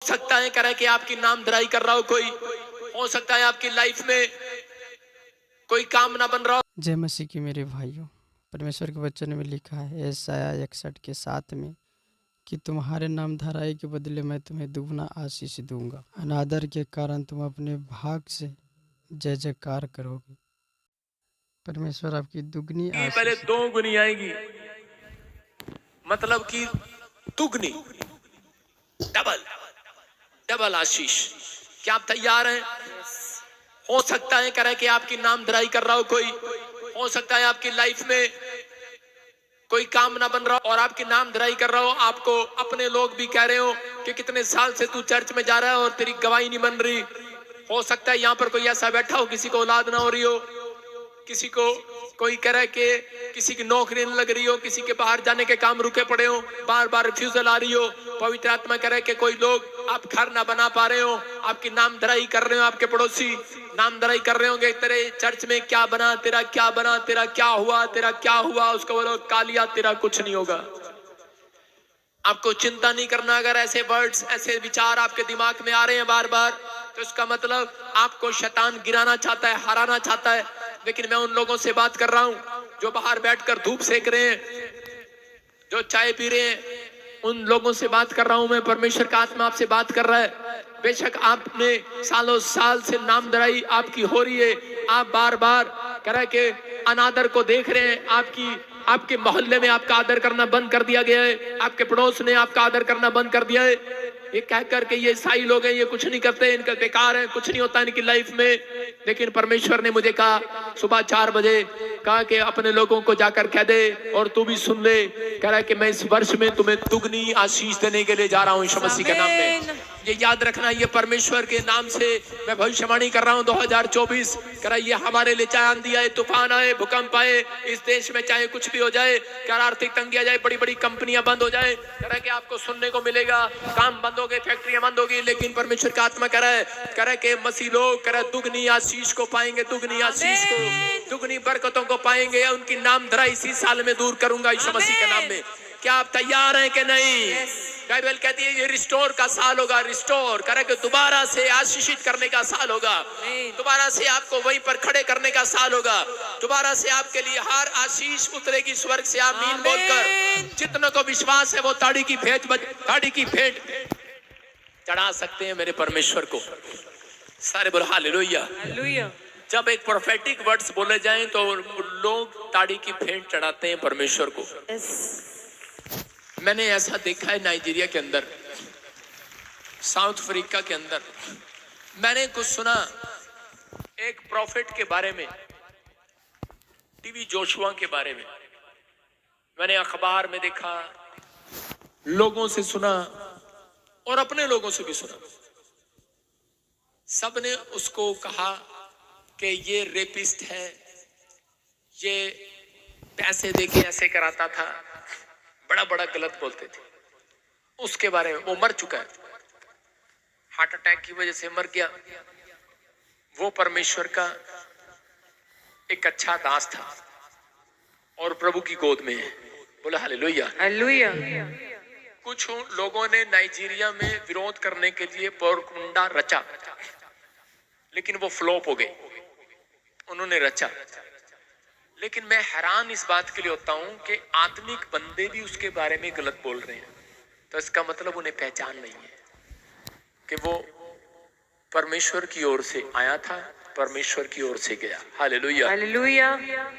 सकता है कह रहा है कि आपकी नामधराई कर रहा हो कोई, हो सकता है आपकी लाइफ में कोई काम ना बन रहा हो। जय मसीह की मेरे भाइयों, परमेश्वर के वचन में लिखा है यशायाह 61:7 में कि तुम्हारे नाम धराई के बदले मैं तुम्हें दुगना आशीष दूंगा। अनादर के कारण तुम अपने भाग से जय जयकार करोगे। परमेश्वर आपकी दुगनी पहले आशीष 2 गुनी आएगी, मतलब कि दुगनी, डबल डबल आशीष। क्या आप तैयार हैं? हो सकता है कह रहा है कि आपकी नामधराई कर रहा हो कोई, हो सकता है आपकी लाइफ में कोई काम ना बन रहा हो और आपकी नामधराई कर रहा हो। आपको अपने लोग भी कह रहे हो कि कितने साल से तू चर्च में जा रहा है और तेरी गवाही नहीं बन रही। हो सकता है यहाँ पर कोई ऐसा बैठा हो, किसी को औलाद ना हो रही हो, किसी को कोई कह रहा है कि किसी की नौकरी नहीं लग रही हो, किसी के बाहर जाने के काम रुके पड़े हो, बार बार रिफ्यूजल आ रही हो। पवित्र आत्मा कह रहा है कि कोई लोग आप घर ना बना पा रहे हो, आपकी नामधराई कर रहे हो, आपके पड़ोसी नामधराई कर रहे होंगे तेरे चर्च में क्या बना, तेरा क्या बना, तेरा क्या हुआ, तेरा क्या हुआ। उसको बोलो कालिया तेरा कुछ नहीं होगा। आपको चिंता नहीं करना। अगर ऐसे वर्ड्स, ऐसे विचार आपके दिमाग में आ रहे हैं बार बार, तो इसका मतलब आपको शैतान गिराना चाहता है, हराना चाहता है। लेकिन मैं उन लोगों से बात कर रहा हूं जो बाहर बैठकर धूप सेक रहे हैं, जो चाय पी रहे हैं, उन लोगों से बात कर रहा हूं मैं। परमेश्वर का आत्मा आपसे बात कर रहा है। बेशक आपने सालों साल से नामधराई आपकी हो रही है, आप बार बार कह रहे कि अनादर को देख रहे हैं, आपके मोहल्ले में आपका आदर करना बंद कर दिया गया है, आपके पड़ोस ने आपका आदर करना बंद कर दिया है। ये कह करके ये ईसाई लोग हैं, ये कुछ नहीं करते, इनका बेकार है, कुछ नहीं होता इनकी लाइफ में। लेकिन परमेश्वर ने मुझे कहा सुबह 4 बजे, कहा कि अपने लोगों को जाकर कह दे और तू भी सुन ले। कह रहा है कि मैं इस वर्ष में तुम्हें दुगनी आशीष देने के लिए जा रहा हूं यीशु मसीह के नाम में। ये याद रखना, ये परमेश्वर के नाम से मैं भविष्यवाणी कर रहा हूं। 2024 कह रहा है ये हमारे लिए, चाहे आंधी आए, तूफान आए, भूकंप आए, इस देश में चाहे कुछ भी हो जाए, कह रहा आर्थिक तंगी आ जाए, बड़ी बड़ी कंपनियां बंद हो जाए, कह रहा है कि आपको सुनने को मिलेगा, काम बंद हो गए, फैक्ट्रियां बंद होगी, लेकिन परमेश्वर का आत्मा कह रहा है कि मसीह लोग कह रहा है दुगनी आशीष को पाएंगे, दुगनी आशीष को, दुगनी बरकतों को पाएंगे। उनकी नामधराई इसी साल में दूर करूंगा यीशु मसीह के नाम में। क्या आप तैयार हैं कि नहीं? बाइबल कहती है ये रिस्टोर का साल होगा, रिस्टोर करे कि दोबारा से आशीषित करने का साल होगा, दोबारा से आपको वहीं पर खड़े करने का साल होगा, दोबारा से आपके लिए हर आशीष उतरेगी स्वर्ग से। आमीन बोलकर जितनों को विश्वास है वो ताड़ी की भेंट चढ़ा सकते हैं मेरे परमेश्वर को। सारे बोलो हालेलुया। जब एक प्रोफेटिक वर्ड्स बोले जाएं तो लोग ताड़ी की भेंट चढ़ाते हैं परमेश्वर को। मैंने ऐसा देखा है नाइजीरिया के अंदर, साउथ अफ्रीका के अंदर। मैंने कुछ सुना एक प्रॉफिट के बारे में, टीवी जोशुआ के बारे में। मैंने अखबार में देखा, लोगों से सुना और अपने लोगों से भी सुना। सबने उसको कहा कि ये रेपिस्ट है, ये पैसे देके ऐसे कराता था, बड़ा बड़ा गलत बोलते थे उसके बारे में। वो मर चुका है, हार्ट अटैक की वजह से मर गया। वो परमेश्वर का एक अच्छा दास था और प्रभु की गोद में है। बोला हालेलुया। हालेलुया। कुछ लोगों ने नाइजीरिया में विरोध करने के लिए पोरकुंडा रचा, लेकिन वो फ्लॉप हो गए। उन्होंने रचा, लेकिन मैं हैरान इस बात के लिए होता हूं कि आत्मिक बंदे भी उसके बारे में गलत बोल रहे हैं। तो इसका मतलब उन्हें पहचान नहीं है कि वो परमेश्वर की ओर से आया था, परमेश्वर की ओर से गया। Hallelujah hallelujah.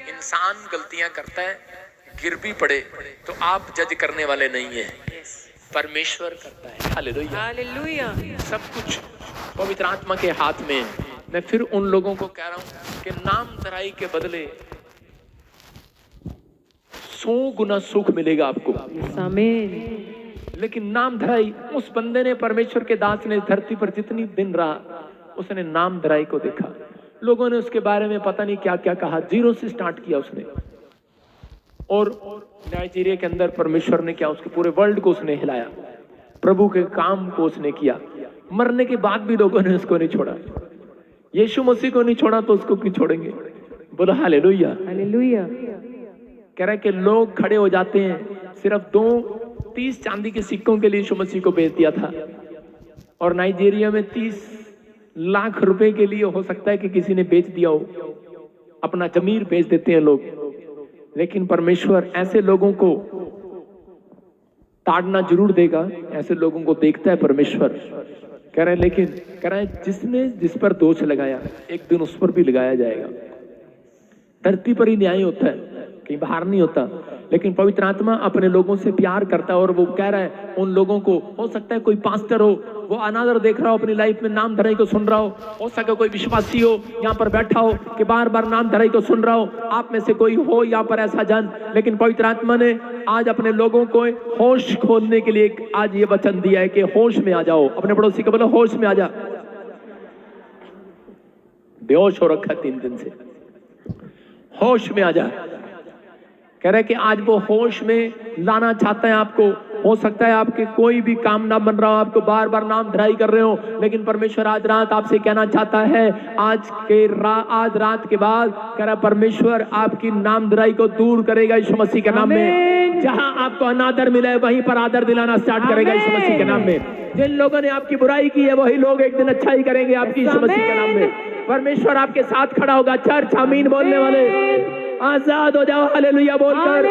इंसान गलतियां करता है, गिर भी पड़े तो आप जज करने वाले नहीं है, परमेश्वर करता है। Hallelujah hallelujah. सब कुछ पवित्र आत्मा के हाथ में है। मैं फिर उन लोगों को कह रहा हूं कि नामधराई के बदले 100 गुना सुख मिलेगा आपको। आमीन। लेकिन नामधराई, उस बंदे ने, परमेश्वर के दास ने धरती पर जितनी दिन रहा, उसने नामधराई को देखा। लोगों ने उसके बारे में पता नहीं क्या क्या कहा, 0 से स्टार्ट किया उसने। और नाइजीरिया के अंदर परमेश्वर ने क्या, उसके पूरे वर्ल्ड को उसने हिलाया, प्रभु के काम को उसने किया। मरने के बाद भी लोगों ने उसको नहीं छोड़ा। यीशु मसीह को नहीं छोड़ा तो उसको क्यों छोड़ेंगे? बोलो हालेलुया हालेलुया। कह रहा है कि लोग खड़े हो जाते हैं, सिर्फ 2 30 चांदी के सिक्कों के लिए यीशु मसीह को बेच दिया था। और नाइजीरिया में 30 लाख रुपए के लिए हो सकता है कि किसी ने बेच दिया हो, अपना जमीर बेच देते हैं लोग। लेकिन परमेश्वर ऐसे लोगों को ताड़ना जरूर देगा, ऐसे लोगों को देखता है परमेश्वर। कह रहे हैं, लेकिन कह रहे हैं जिसने जिस पर दोष लगाया एक दिन उस पर भी लगाया जाएगा। धरती पर ही न्याय होता है, कहीं बाहर नहीं होता। लेकिन पवित्र आत्मा अपने लोगों से प्यार करता है और वो कह रहा है उन लोगों को, हो सकता है कोई पास्टर हो, वो अनादर देख रहा हो अपनी लाइफ में, नाम धराई को सुन रहा हो सके कोई विश्वासी हो यहाँ पर बैठा हो कि बार बार नाम धराई को सुन रहा हो, आप में से कोई हो यहाँ पर ऐसा जन। लेकिन पवित्र आत्मा ने आज अपने लोगों को होश खोलने के लिए आज ये वचन दिया है कि होश में आ जाओ। अपने पड़ोसी को बोलो होश में आ जा। बेहोश हो रखा 3 दिन से, होश में आ जा। कह रहे कि आज वो होश में लाना चाहता है आपको। हो सकता है आपके कोई भी काम ना बन रहा हो, आपको बार बार नाम धराई कर रहे हो, लेकिन परमेश्वर आज रात आपसे कहना चाहता है, आज रात के बाद कह रहा परमेश्वर आपकी नाम धराई को दूर करेगा यीशु मसीह के नाम में। जहां आपको अनादर मिला है वहीं पर आदर दिलाना स्टार्ट करेगा यीशु मसीह के नाम में। जिन लोगों ने आपकी बुराई की है वही लोग एक दिन अच्छाई करेंगे आपकी यीशु मसीह के नाम में। परमेश्वर आपके साथ खड़ा होगा। चर्च आमीन बोलने वाले आजाद हो जाओ हालेलुया बोलकर।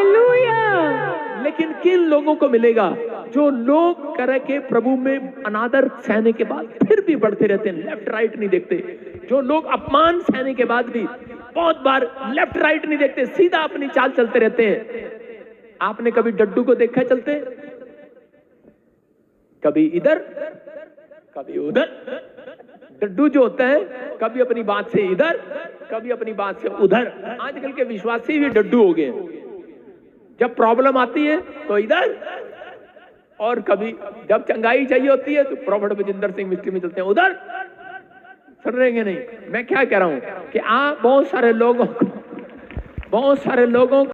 लेकिन किन लोगों को मिलेगा? जो लोग करे के प्रभु में अनादर सहने के बाद फिर भी बढ़ते रहते हैं, लेफ्ट राइट नहीं देखते। जो लोग अपमान सहने के बाद भी बहुत बार लेफ्ट राइट नहीं देखते, सीधा अपनी चाल चलते रहते हैं। आपने कभी डड्डू को देखा चलते? कभी इधर कभी उधर। डड्डू जो होता है कभी अपनी बात से इधर कभी अपनी बात से उधर। आजकल के विश्वासी भी डड्डू हो गए। जब प्रॉब्लम आती है तो इधर, और कभी जब चंगाई चाहिए होती है तो प्रॉफेट बजिंदर सिंह मिस्ट्री में चलते हैं उधर। सुन रहे हैं नहीं? मैं क्या कह रहा हूं कि आप बहुत सारे लोगों